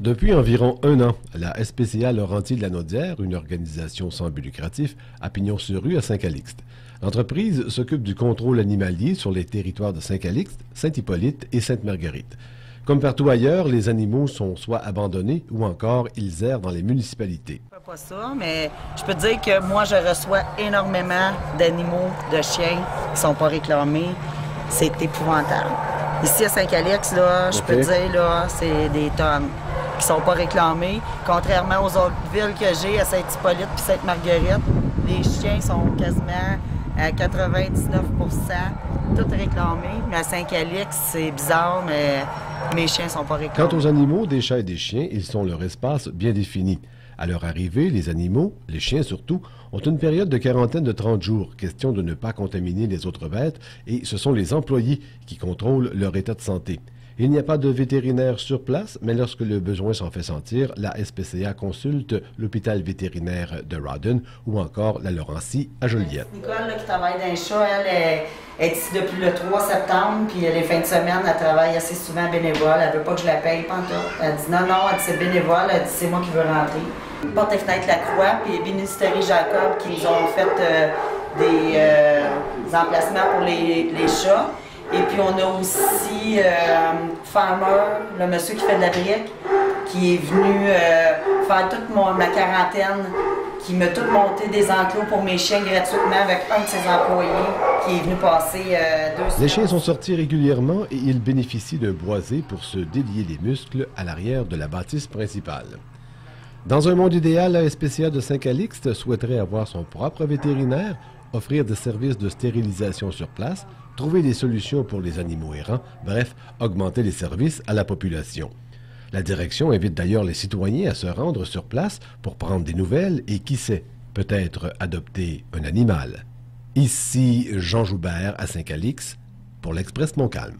Depuis environ un an, la SPCA Laurentides de la Naudière, une organisation sans but lucratif, a pignon sur rue à Saint-Calixte. L'entreprise s'occupe du contrôle animalier sur les territoires de Saint-Calixte, Saint-Hippolyte et Sainte-Marguerite. Comme partout ailleurs, les animaux sont soit abandonnés ou encore ils errent dans les municipalités. Pas ça, mais je peux te dire que moi, je reçois énormément d'animaux, de chiens qui ne sont pas réclamés. C'est épouvantable. Ici à Saint-Calixte, là, je peux te dire, là, c'est des tonnes qui sont pas réclamés. Contrairement aux autres villes que j'ai, à Saint-Hippolyte puis Sainte-Marguerite, les chiens sont quasiment à 99 % tout réclamés. Mais à Saint-Calixte, c'est bizarre, mais mes chiens sont pas réclamés. Quant aux animaux, des chats et des chiens, ils ont leur espace bien défini. À leur arrivée, les animaux, les chiens surtout, ont une période de quarantaine de 30 jours, question de ne pas contaminer les autres bêtes, et ce sont les employés qui contrôlent leur état de santé. Il n'y a pas de vétérinaire sur place, mais lorsque le besoin s'en fait sentir, la SPCA consulte l'hôpital vétérinaire de Rawdon ou encore la Laurentie à Joliette. Nicole, là, qui travaille dans les chats, elle est ici depuis le 3 septembre, puis les fins de semaine, elle travaille assez souvent bénévole. Elle veut pas que je la paye pantoute. Elle dit non, elle dit c'est bénévole, elle dit c'est moi qui veux rentrer. Porte et fenêtre La Croix, puis Bénisterie Jacob qui nous ont fait des emplacements pour les chats. Et puis on a aussi Farmer, le monsieur qui fait de la brique, qui est venu faire toute ma quarantaine, qui m'a tout monté des enclos pour mes chiens gratuitement avec un de ses employés qui est venu passer 2 semaines. Les chiens sont sortis régulièrement et ils bénéficient d'un boisé pour se délier les muscles à l'arrière de la bâtisse principale. Dans un monde idéal, la SPCA de Saint-Calixte souhaiterait avoir son propre vétérinaire, offrir des services de stérilisation sur place, trouver des solutions pour les animaux errants, bref, augmenter les services à la population. La direction invite d'ailleurs les citoyens à se rendre sur place pour prendre des nouvelles et, qui sait, peut-être adopter un animal. Ici Jean Joubert à Saint-Calixte pour l'Express Montcalm.